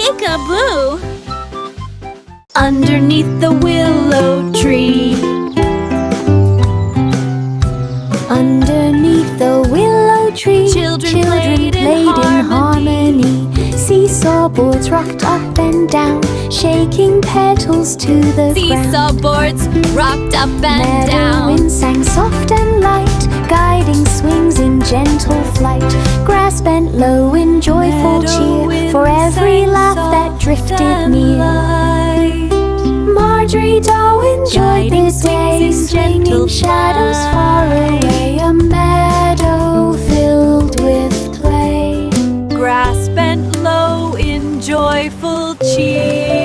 Peek-a-boo! Underneath the willow tree. Underneath the willow tree, Children played in harmony. Seesaw boards rocked up and down, shaking petals to the ground. Seesaw boards rocked up and Meadow down. wind sang soft and light, guiding swings in gentle flight. Grass bent low in joyful cheer for every laugh that drifted near. Margery Daw enjoyed the day, swinging shadows far away. A meadow filled with play. Grass bent low in joyful cheer.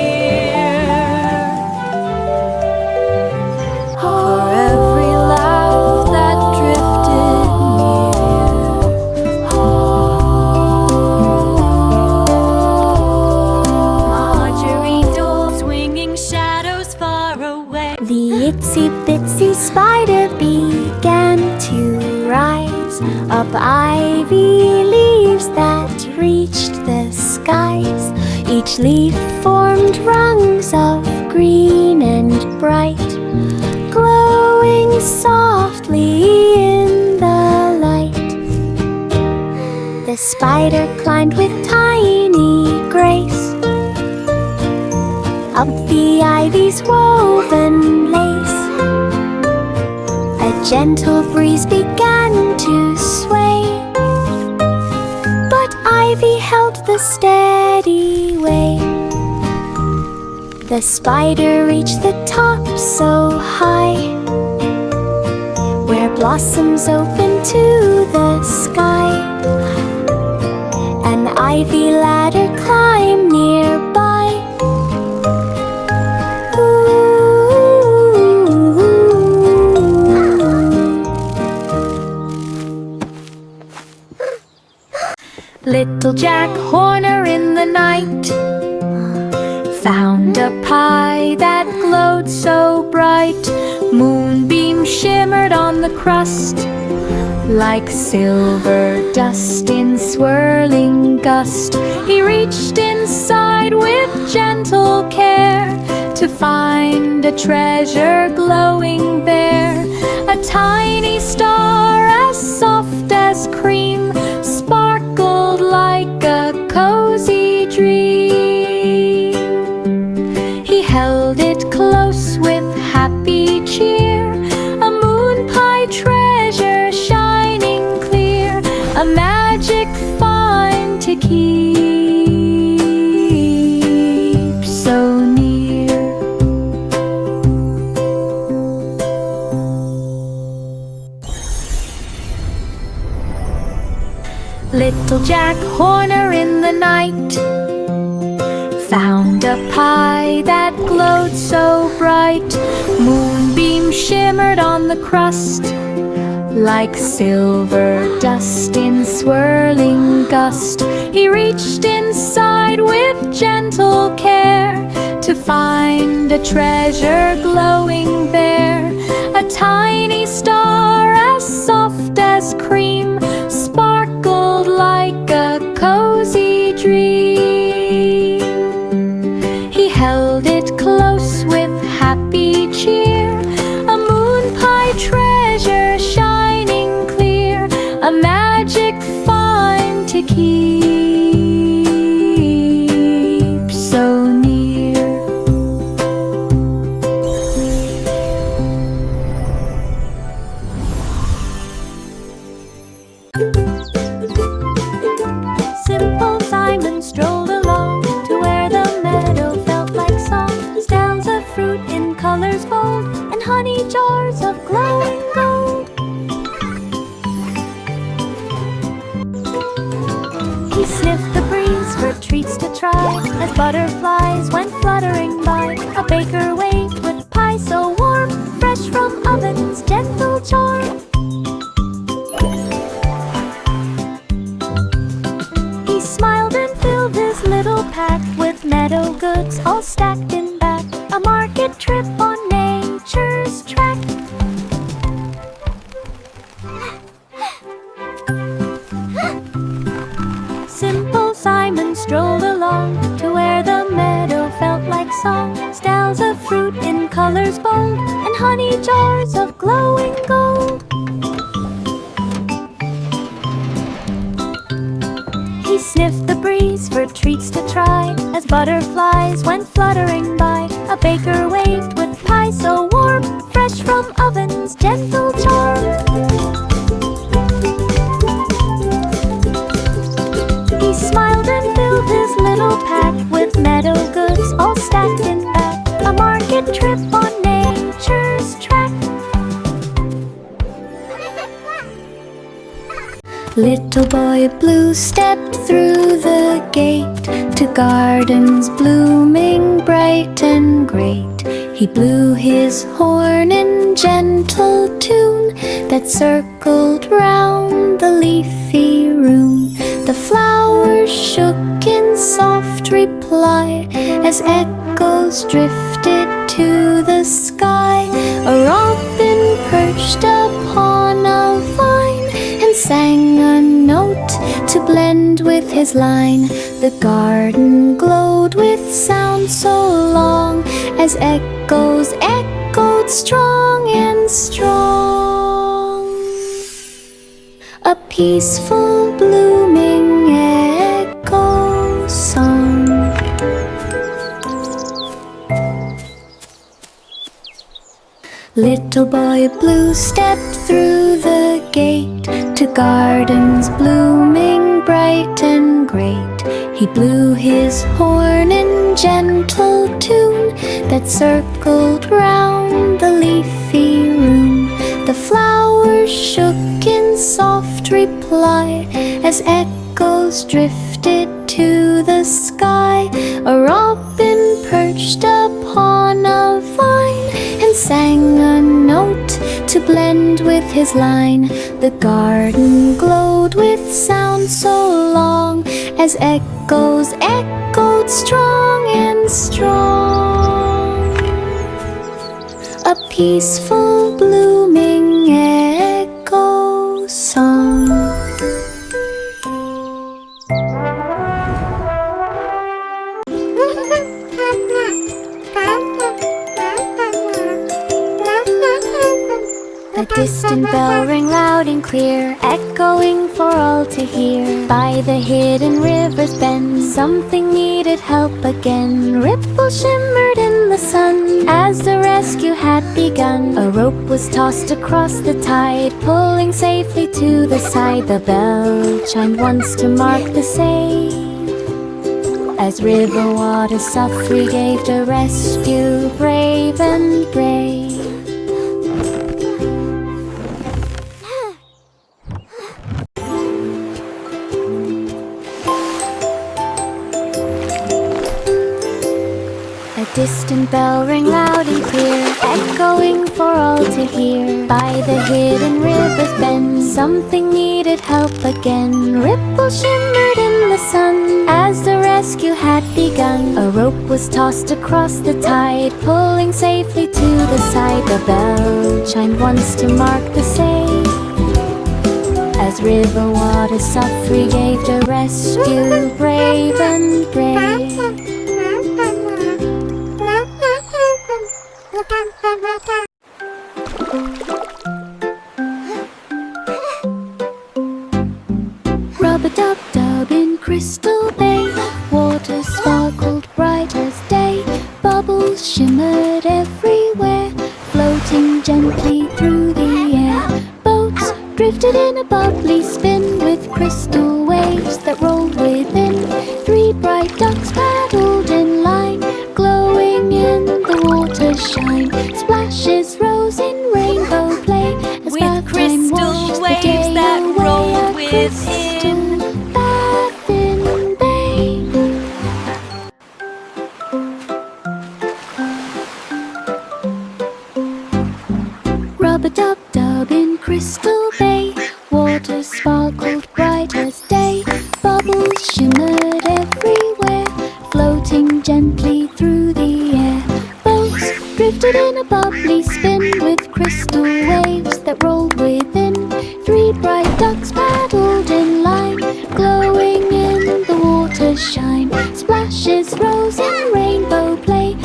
For every laugh that drifted near. Margery Daw swinging shadows far away. The itsy-bitsy spider began to rise up ivy leaves that reached the skies. Each leaf formed rungs of green and bright, glowing softly in the light. The spider climbed with tiny grace up the ivy's woven lace. A gentle breeze began to sway, but ivy held the steady way. The spider reached the top so high, where blossoms open to the sky. An ivy ladder climbed nearby. Little Jack Horner in the night found a pie that glowed so bright. Moonbeam shimmered on the crust like silver dust in swirling gust. He reached inside with gentle care to find a treasure glowing there. A tiny star as soft as cream sparkled like a cozy dream. He held it close with happy cheer, a moon pie treasure shining clear, a magic find to keep so near. Little Jack Horner in the night found a pie that glowed so bright. Moonbeam shimmered on the crust like silver dust in swirling gust. He reached inside with gentle care to find a treasure glowing there. A tiny star as soft as cream sparkled like a cozy dream. He held it close with happy cheer, a moon pie treasure shining clear, a magic find to keep so near. Simple Simon strolled along to where the meadow felt like song. Stems of fruit in colors bold and honey jars of glowing gold. He sniffed the breeze for treats to try as butterflies went fluttering by. A baker waved with pie so warm, fresh from oven's gentle charm. He smiled and filled his little pack with meadow goods all stacked in back. A market trip on nature's track. Simple Simon strolled along to where song, styles of fruit in colors bold, and honey jars of glowing gold. He sniffed the breeze for treats to try, as butterflies went fluttering by. A baker waved with pie so warm, fresh from oven's gentle charm. He smiled and filled his little pack with meadow goods all stacked in back. A market trip on nature's track. Little boy blue stepped through the gate to gardens blooming bright and great. He blew his horn in gentle tune that circled round the leafy room. The flowers shook in soft reply as echoes drifted to the sky. A robin perched upon a vine and sang a note to blend with his line. The garden glowed with sound so long as echoes echoed strong and strong. A peaceful blooming echo song. Little boy blue stepped through the gate to gardens blooming bright and great. He blew his horn in gentle tune that circled round the leafy room. The flowers shook in soft reply as echoes drifted to the sky. A robin perched upon a vine and sang a note to blend with his line. The garden glowed with sound so long as echoes echoed strong and strong. A peaceful blooming echo song. A distant bell rang loud and clear, echoing for all to hear. By the hidden river's bend, something needed help again. Ripples shimmered in the sun as the rescue had begun. A rope was tossed across the tide, pulling safely to the side. The bell chimed once to mark the save, as river water softly gave the rescue brave and brave. A distant bell rang loud and clear, echoing for all to hear. By the hidden river's bend, something needed help again. Ripples shimmered in the sun as the rescue had begun. A rope was tossed across the tide, pulling safely to the side. The bell chimed once to mark the save, as river water softly gave the rescue brave and brave. Rub-a-dub-dub in Crystal Bay, water sparkled bright as day. Bubbles shimmered everywhere, floating gently through the air. Boats drifted in a bubbly spin with crystal waves that rolled within. 3 bright ducks paddled in line, glowing in the water's shine. Splashes rose in rainbow play as with crystal waves that rolled within. Baffin Bay. Rub-a-dub-dub in Crystal Bay, water sparkled bright as day. Bubbles shimmered everywhere, floating gently through the air. Boats drifted in a bubbly spin with crystal waves that rolled within. 3 bright ducks paddled in line, glowing in the water's shine. Splashes rose in rainbow play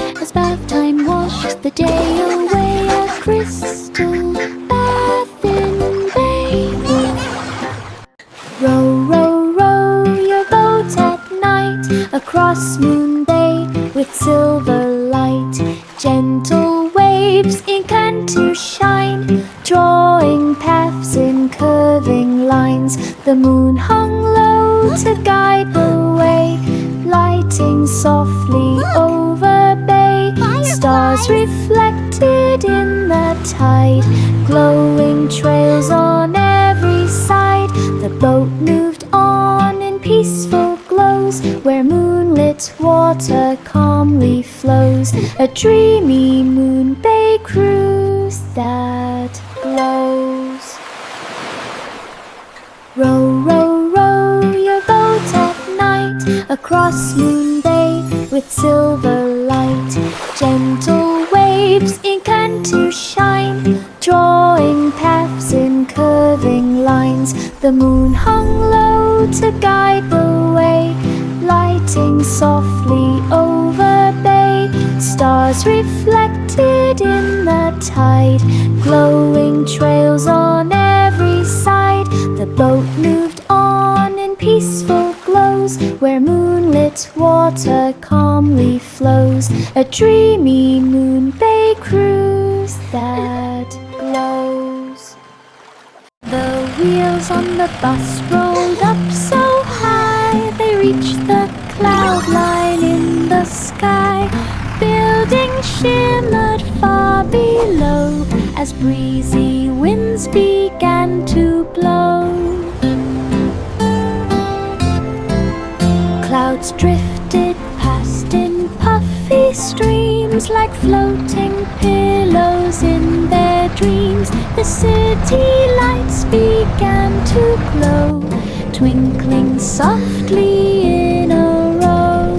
across Moon Bay with silver light. Gentle waves ink and to shine, drawing paths in curving lines. The moon hung low to guide the way, lighting softly over bay. Stars reflected in the tide, glowing trails on every side. The boat moved on in peaceful glows, where moonlit water calmly flows. A dreamy Moon Bay cruise that glows. Row, row, row your boat at night across Moon Bay with silver light. Gentle waves ink and to shine, drawing paths in curving lines. The moon hung low to guide the way, lighting softly over bay. Stars reflected in the tide, glowing trails on every side. The boat moved on in peaceful glows, where moonlit water calmly flows. A dreamy Moon Bay cruise that glows. The wheels on the bus rolled up so high, they reached the cloud line in the sky. Buildings shimmered far below as breezy winds began to blow. Clouds drifted past in puffy streams, like floating pillows in their dreams. The city lights began to glow, twinkling softly in a row.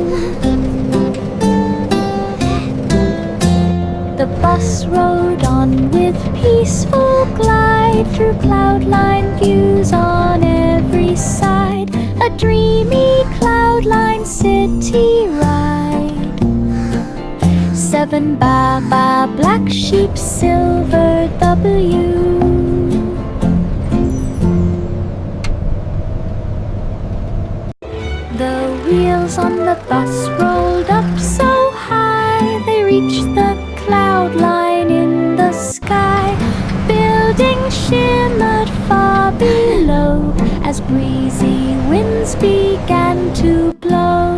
The bus rode on with peaceful glide, through cloud-lined views on every side. A dreamy cloud-lined city ride. 7 Baba black sheep, silver W. The wheels on the bus rolled up so high, they reached the cloud line in the sky. Buildings shimmered far below as breezy winds began to blow.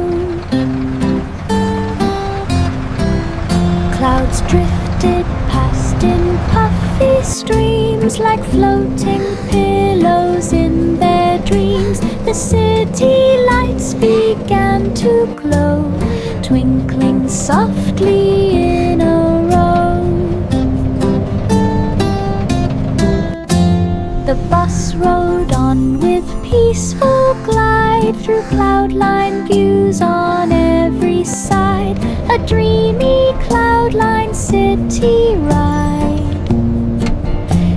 Clouds drifted past in puffy streams, like floating pillows in their dreams. The city lights began to glow, twinkling softly in a row. The bus rode on with peaceful glide, through cloud-lined views on every side. A dreamy cloud-lined city ride.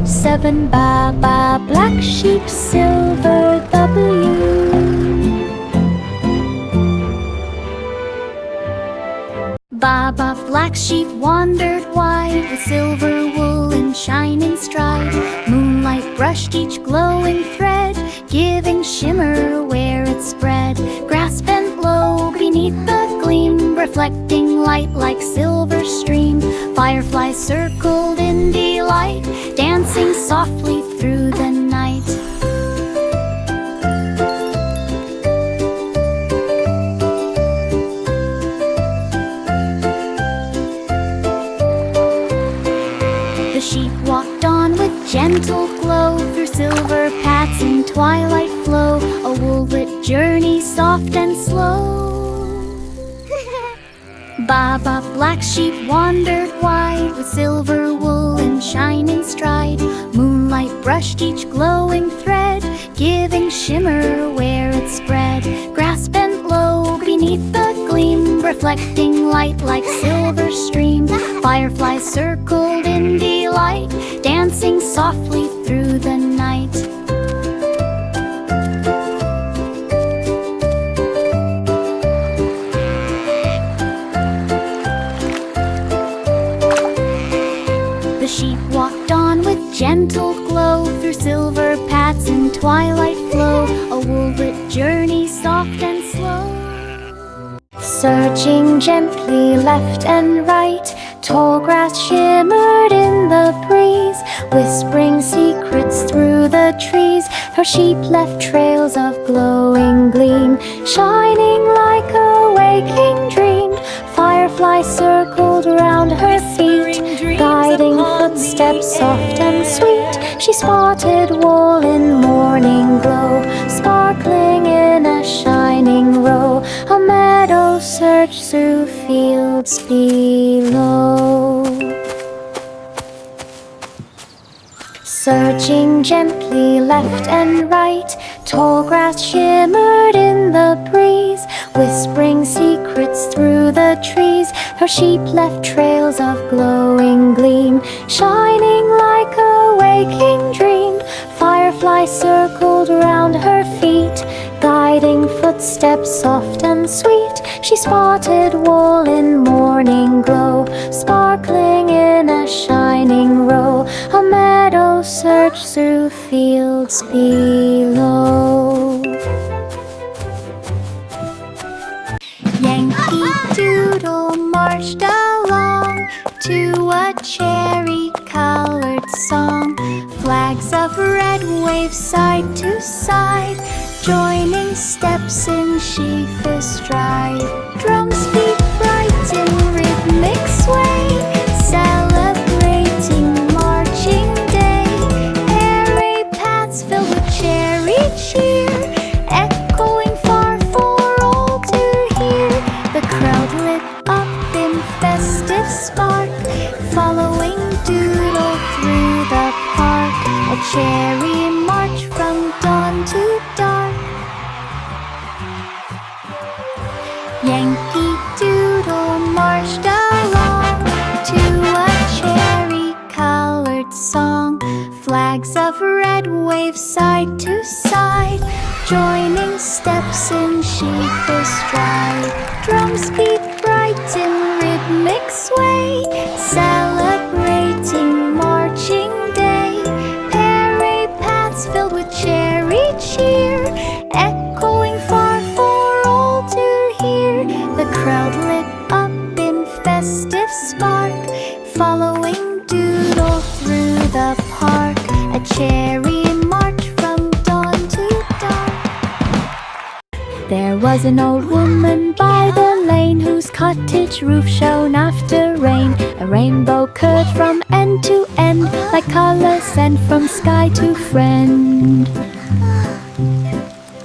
7 Baba black sheep, silver W. Baba black sheep wandered wide, with silver wool and shining stride. Moonlight brushed each glowing thread, giving shimmer where it spread. Grass bent low beneath the gleam, reflecting light like silver stream. Fireflies circled in delight, dancing softly through the night. The sheep walked on with gentle glow, through silver paths in twilight flow. A wool-lit journey, soft and slow. Baba black sheep wandered wide, with silver wool and shining stride. Moonlight brushed each glowing thread, giving shimmer where it spread. Grass bent low beneath the gleam, reflecting light like silver stream. Fireflies circled in delight, dancing softly through the night. The sheep walked on with gentle glow, through silver paths and twilight flow. A wool-lit journey, soft and slow. Searching gently left and right, tall grass shimmered in the breeze, whispering secrets through the trees. Her sheep left trails of glowing gleam, shining like a waking dream. Fireflies circled round her feet, guiding footsteps soft and sweet. She spotted wool in morning glow, sparkling in a shining row. A meadow searched through fields below. Searching gently left and right, tall grass shimmered in the breeze, whispering secrets through the trees. Her sheep left trails of glowing gleam, shining like a waking dream. Fireflies circled round her feet, guiding footsteps soft and sweet. She spotted wool in morning glow, sparkling in a shining row. A meadow searched through fields below. Yankee Doodle marched along to a cherry-colored song. Flags of red wave side to side, joining steps in sheafish stride. Drums beat bright in rhythmic sway, celebrating marching day. Airy paths filled with cherry cheer, echoing far for all to hear. The crowd lit up in festive spark, following Doodle through the park. A cherry march from dawn to dark. Yankee Doodle marched along to a cherry-colored song. Flags of red wave side to side, joining steps in sheafish stride. Drums beat bright in rhythmic sway, celebrating marching day. Airy paths filled with cherry cheer, echoing far for all to hear. The crowd lit up in festive spark, following Doodle through the park. A cherry march from dawn to dark. There was an old woman by the lane, whose cottage roof shone after rain. A rainbow curved from end to end, like colors sent from sky to friend.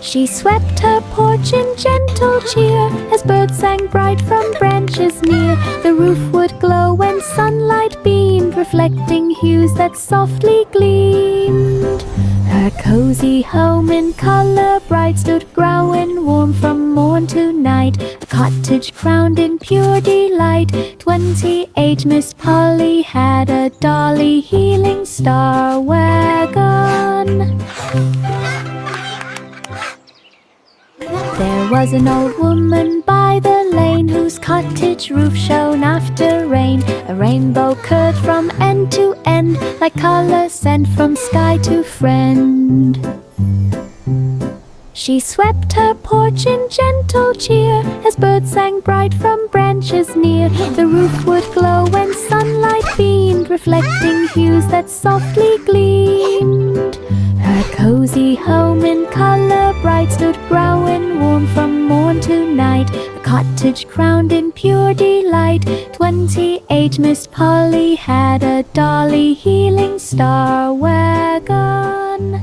She swept her porch in gentle cheer, as birds sang bright from branches near. The roof would glow when sunlight beamed, reflecting hues that softly gleamed. Her cozy home in color bright stood growing warm from morn to night, a cottage crowned in pure delight. 28 Miss Polly had a dolly healing star wagon. There was an old woman by the lane, whose cottage roof shone after rain. A rainbow curved from end to end, like colors sent from sky to friend. She swept her porch in gentle cheer, as birds sang bright from branches near. The roof would glow when sunlight beamed, reflecting hues that softly gleamed. Her cozy home in color bright stood growing warm from morn to night, a cottage crowned in pure delight. 28 Miss Polly had a dolly healing star wagon.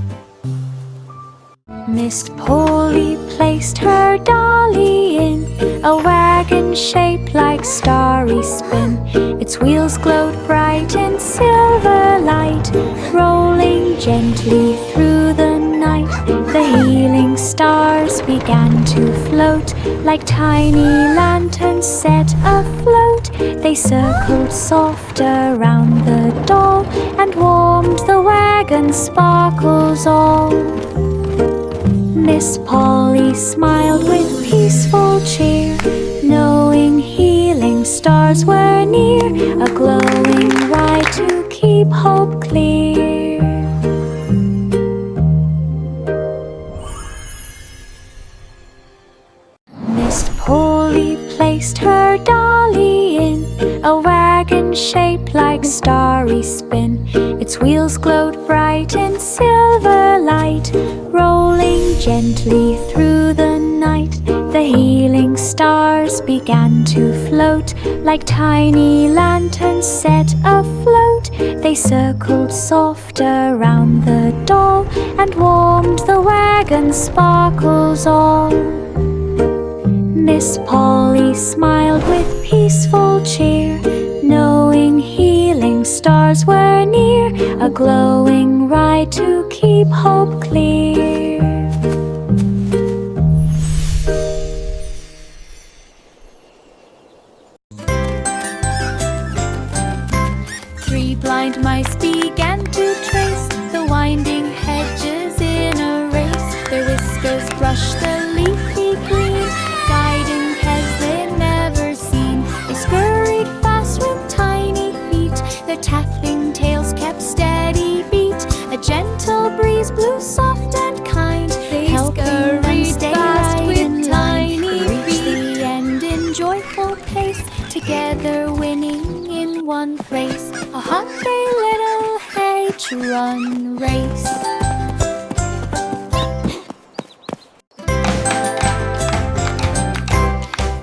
Miss Polly placed her dolly in a wagon shaped like starry spin. Its wheels glowed bright in silver light, rolling gently through the night. The healing stars began to float like tiny lanterns set afloat. They circled soft around the doll and warmed the wagon's sparkles all. Miss Polly smiled with peaceful cheer, knowing healing stars were near, a glowing light to keep hope clear. Miss Polly placed her dolly in a wagon shaped like starry spin. Its wheels glowed bright in silver light, rolling gently through the night. The healing stars began to float like tiny lanterns set afloat. They circled soft around the doll and warmed the wagon's sparkles all. Miss Polly smiled with peaceful cheer, knowing healing stars were near, a glowing ride to keep hope clear. Three blind mice began to trace the winding hedges in a race. Their whiskers brushed the leafy green, guiding paths they'd never seen. They scurried fast with tiny feet, their tapping tails kept steady beat. A gentle breeze blew soft and kind, helping them stay right in line. They reached the end in joyful pace, together winning in one race, a hungry little hedge-run race.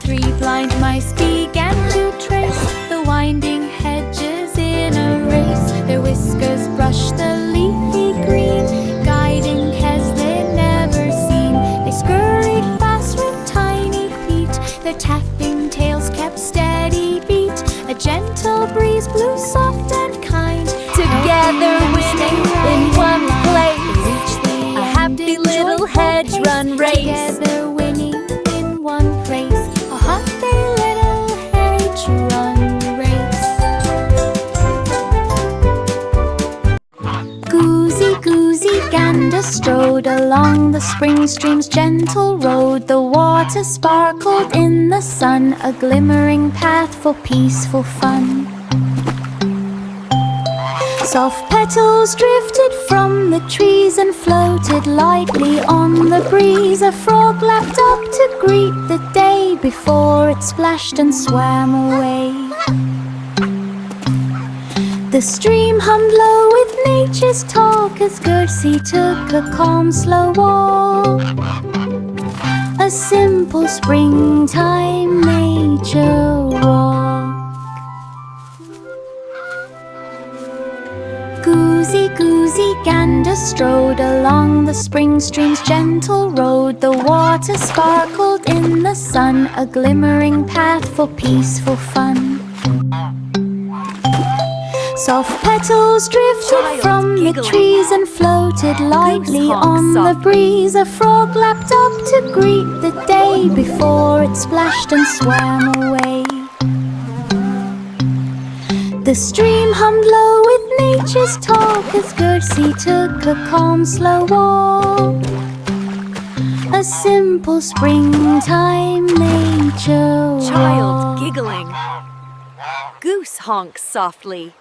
Three blind mice began to trace the winding hedges in a race. Their whiskers brushed the leafy green, guiding paths they'd never seen. They scurried fast with tiny feet, their tapping tails kept steady beat. A gentle breeze blew soft and kind, Together winning in one place, a happy little hedge-run race. together winning in one race, a happy little hedge-run race. Goosey, goosey, gander strode along the spring stream's gentle road. The water sparkled in the sun, a glimmering path for peaceful fun. Soft petals drifted from the trees and floated lightly on the breeze. A frog lapped up to greet the day before it splashed and swam away. The stream hummed low with nature's talk as Gertie took a calm, slow walk. A simple springtime nature walk. Goosey, goosey, gander strode along the spring stream's gentle road. The water sparkled in the sun, a glimmering path for peaceful fun. Soft petals drifted from the trees and floated lightly on the breeze. A frog lapped up to greet the day before it splashed and swam away. The stream hummed low with nature's talk as Gertie took a calm, slow walk. A simple springtime nature walk. Child giggling. Goose honks softly.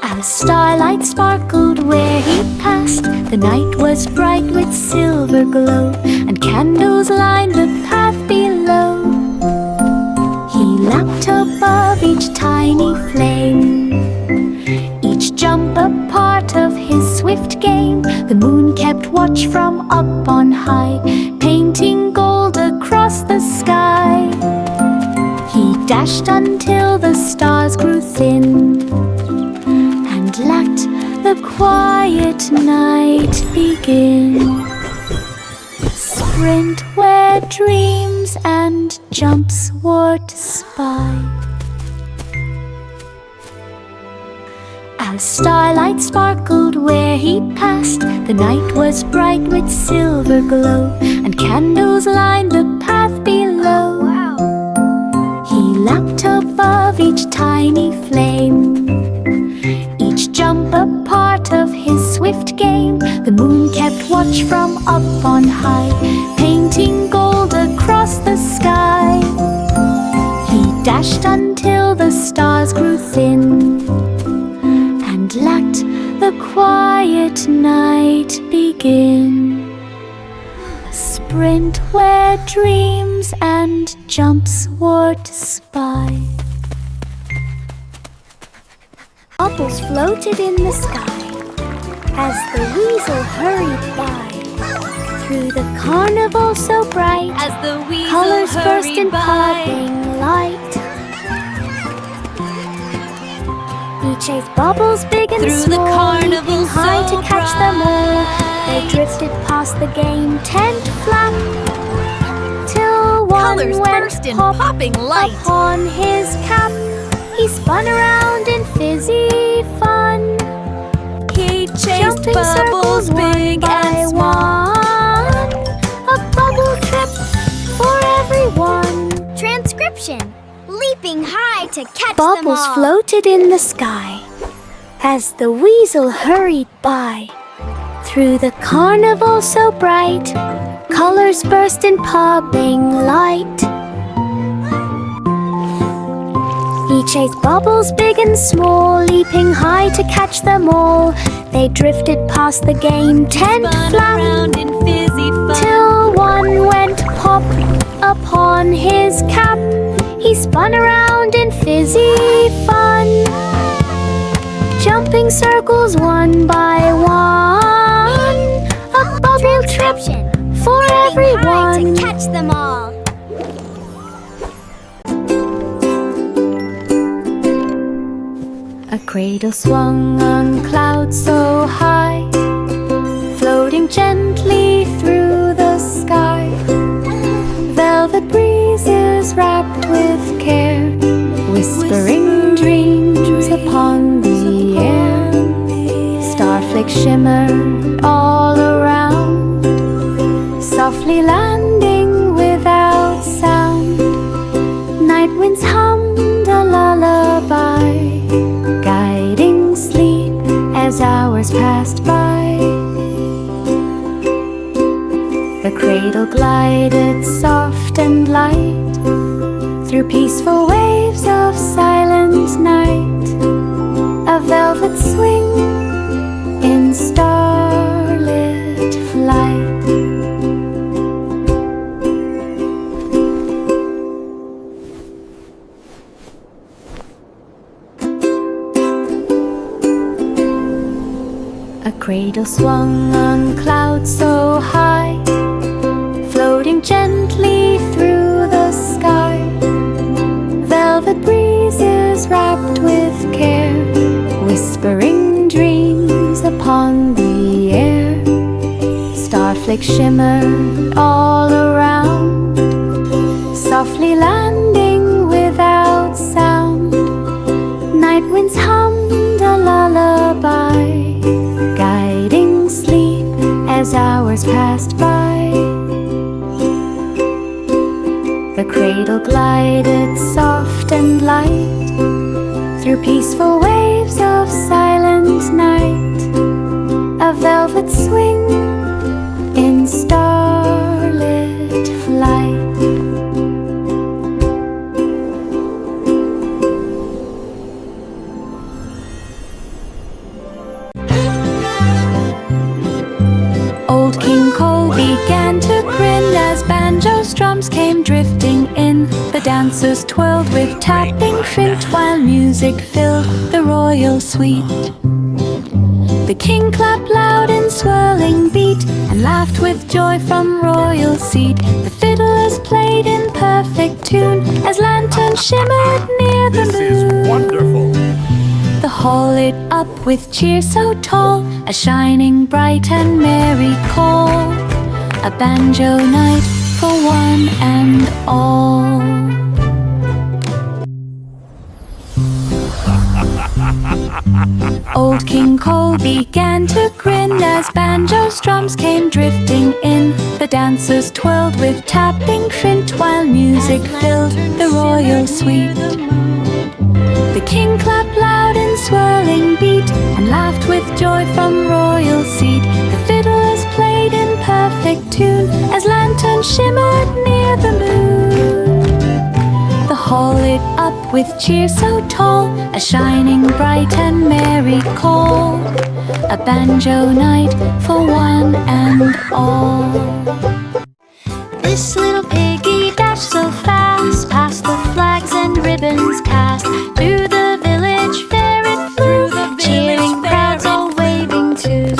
As starlight sparkled where he passed, the night was bright with silver glow, and candles lined the path below. He lapped above each tiny flame, each jump a part of his swift game. The moon kept watch from up on high, painting gold across the sky. He dashed until the stars grew thin, and let the quiet night begin. Sprint where dreams and jumps were to spy. As starlight sparkled where he passed, the night was bright with silver glow, and candles lined the path below. He lapped above each tiny flame, each jump a part of his swift game. The moon kept watch from up on high, painting gold across the sky. He dashed until the stars grew thin, and let the quiet night begin. A labyrinth where dreams and jumps were to spy. Bubbles floated in the sky as the weasel hurried by. Through the carnival so bright, As the weasel colors burst in hurried by. popping light. He chased bubbles big and Through the small, carnival leaping high so to catch them all. They bright. drifted past the game tent flap, till one Colors went burst in pop popping light. upon his cap. He spun around in fizzy fun, He chased jumping bubbles circles one big by and small. one. A bubble trip for everyone. Transcription: leaping high to catch them Bubbles all. floated in the sky as the weasel hurried by. Through the carnival so bright, colors burst in popping light. He chased bubbles big and small, leaping high to catch them all. They drifted past the game tent Spun flap, around in fizzy fun. till one went pop upon his cap. He spun around in fizzy fun, jumping circles one by one. A bubble trip Transcription: for leaping high everyone. to catch them all. A cradle swung on clouds so high, floating gently through the sky. Velvet breezes wrapped with care, whispering dreams upon the air. Starflakes shimmered all around, softly landing without sound. Night winds hummed a lullaby, guiding sleep as hours passed by. The cradle glided soft and light through peaceful waves of silent night. A velvet swing in starlit flight. A cradle swung on clouds so high, floating gently through the sky. Velvet breezes wrapped with care, whispering dreams upon the air. Starflakes shimmered all around, softly landing without sound. Night winds hummed a lullaby, guiding sleep as hours passed by. The cradle glided soft and light through peaceful waves of silent night. A velvet swing in starlit flight. Old King Cole began to grin as banjo strums came drifting in. The dancers twirled with tapping flint while music filled the royal suite. The king clapped loud in swirling beat and laughed with joy from royal seat. The fiddlers played in perfect tune as lanterns shimmered near the moon. This is wonderful. The hall lit up with cheer so tall, a shining bright and merry call. A banjo night for one and all. Old King Cole began to grin as banjo strums came drifting in. The dancers twirled with tapping flint while music filled the royal suite. The king clapped loud in swirling beat and laughed with joy from royal seat. The fiddlers played in perfect tune as lanterns shimmered near the moon. The hall lit up with cheer so tall, a shining bright and merry call. A banjo night for one and all. This little piggy dashed so fast, past the flags and ribbons cast. Through the village fair it flew, cheering crowds all waving too.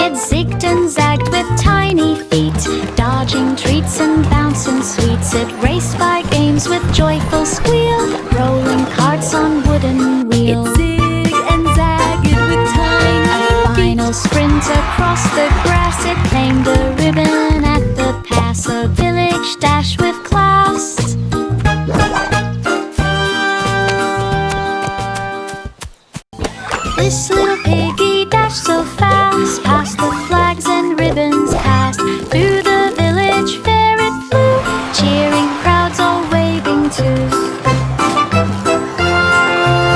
It zigged and zagged with tiny feet, dodging treats and bouncing sweets. It raced by games with joyful squeal, rolling carts on wooden wheels. It zigged and zagged with tiny A final sprint across the grass, it claimed a ribbon at the pass. A village dash with class. This little piggy dashed so fast, past the flags and ribbons cast. Through the village fair it flew, cheering crowds all waving too.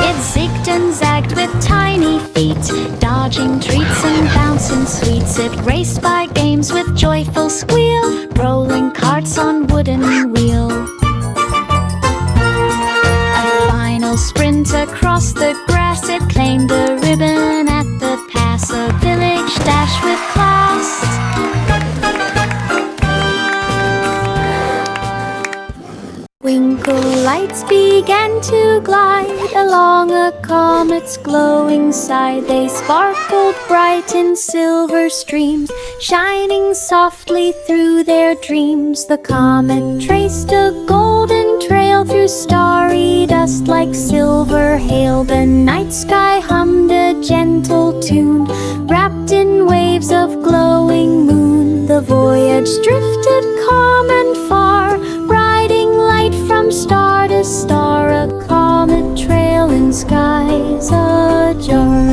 It zigged and zagged with tiny feet, dodging treats and bouncing sweets. It raced by games with joyful squeal, rolling carts on wooden wheel. A final sprint across the grass, it claimed a ribbon at the pass. A village dash with class. Twinkle lights began to glide along a comet's glowing side. They sparkled bright in silver streams, shining softly through their dreams. The comet traced a golden trail through starry dust like silver hail. The night sky hummed a gentle tune, wrapped in waves of glowing moon. The voyage drifted calm and far, riding light from star to star. A comet trail in skies ajar.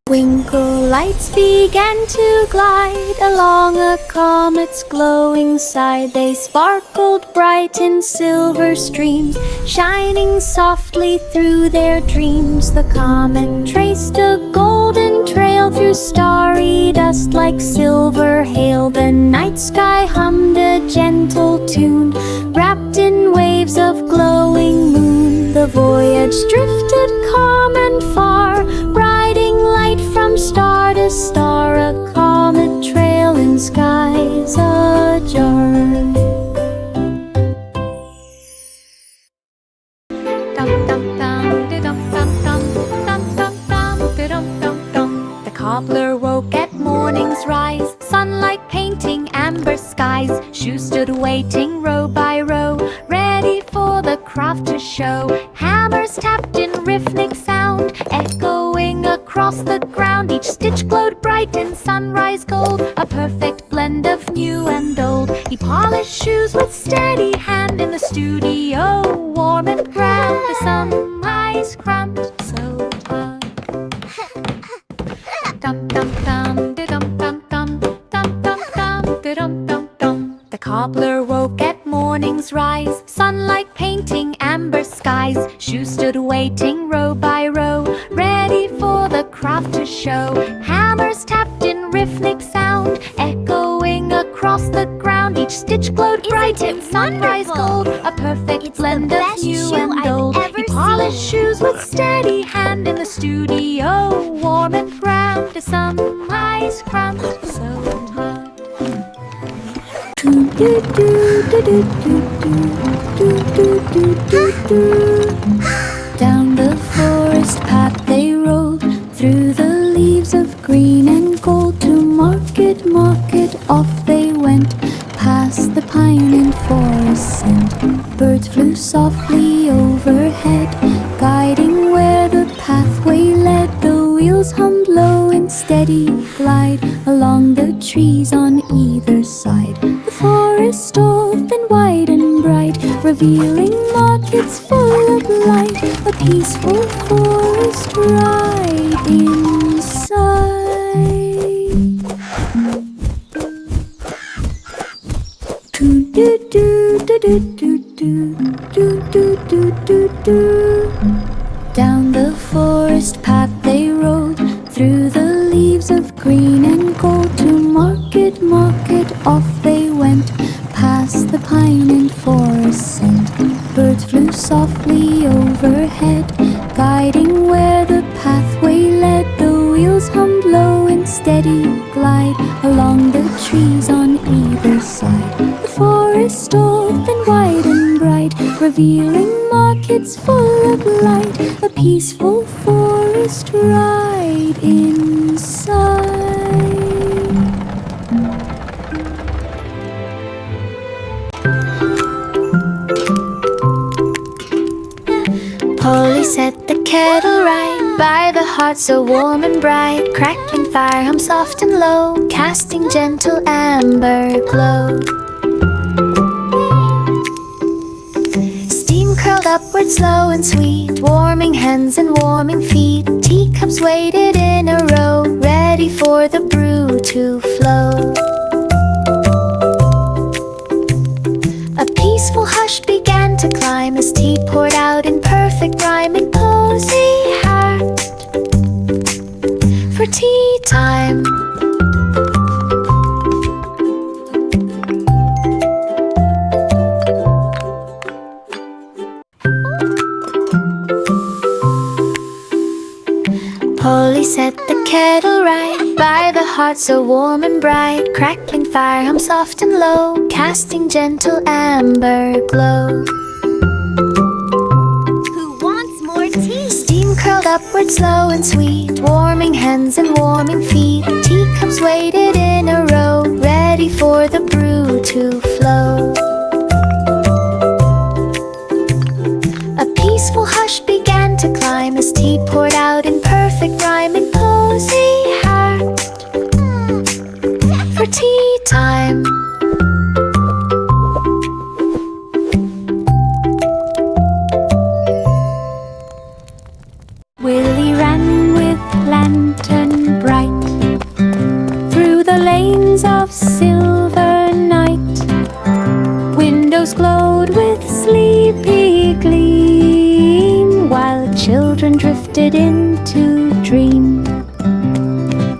Twinkle lights began to glide along a comet's glowing side. They sparkled bright in silver streams, shining softly through their dreams. The comet traced a golden trail through starry dust like silver hail. The night sky hummed a gentle tune, wrapped in waves of glowing moon. The voyage drifted calm and far, riding light from star to star. A comet trail in skies ajar. The cobbler woke at morning's rise, sunlight painting amber skies. Shoes stood waiting row by row, ready for the craft to show. Hammers tapped in rhythmic sound, echoing across the ground. Each stitch glowed bright in sunrise gold, a perfect blend of new and old. He polished shoes with steady hand in the studio, warm and grand. The some eyes cramped so hard. Dum dum dum, de dum dum dum, dum dum dum, de dum dum dum. The cobbler woke at morning's rise, sunlight painting amber skies. Shoes stood waiting row by row, ready for the craft to show. Hammers tapped in rhythmic sound, echoing across the ground. Each stitch glowed bright in sunrise gold, a perfect blend of new and old. He polished shoes with steady hand in the studio, warm and grand. To some eyes cramped so hard. Down the forest path they rolled, through the leaves of green and gold. To market, market, off they went, past the pine and forest scent. Birds flew softly overhead, guiding where the pathway led. The wheels hummed low in steady glide along the trees on either side. The forest opened wide and bright, revealing markets full of light. A peaceful forest ride inside. Down the forest path they rode, through the leaves of green and gold. To market, market, off they went, past the pine and forest scent. Birds flew softly overhead, guiding where the pathway led. The wheels hummed low revealing markets full of light, a peaceful forest right inside. Polly set the kettle right by the hearth so warm and bright, crackling fire hum soft and low, casting gentle amber glow. Steam curled upward slow and sweet, warming hands and warming feet. Teacups waited in a row, ready for the brew to flow. A peaceful hush began to climb as tea poured out in perfect rhyme in cozy heart for tea time. Polly set the kettle right by the hearth so warm and bright, crackling fire hum soft and low, casting gentle amber glow. Who wants more tea? Steam curled upward slow and sweet, warming hands and warming feet. Teacups waited in a row, ready for the brew to flow. A peaceful hush began to climb as tea poured out in perfect rhyme in cozy heart for tea time. Willie ran with lantern bright through the lanes of silver night. Windows glowed with sleepy gleam, while children drifted into dream.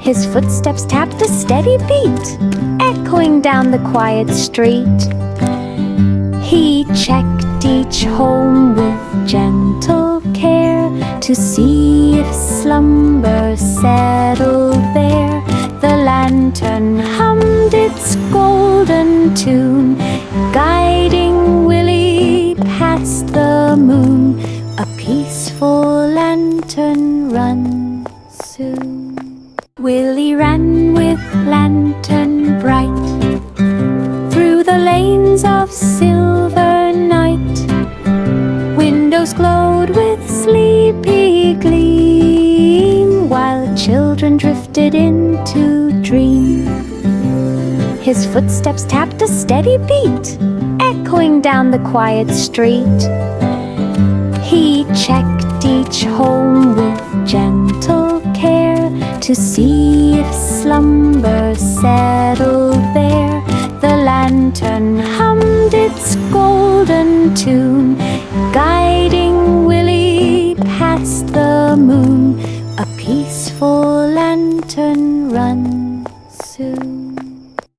His footsteps tapped a steady beat, echoing down the quiet street. He checked each home with gentle care to see if slumber settled there. The lantern hummed its golden tune, guiding Willie past the moon. A peaceful lantern run soon. Willie ran with lantern bright through the lanes of silver night. Windows glowed with sleepy gleam, while children drifted into dream. His footsteps tapped a steady beat, echoing down the quiet street. He checked each home with gentle care to see if slumber settled there. The lantern hummed its golden tune,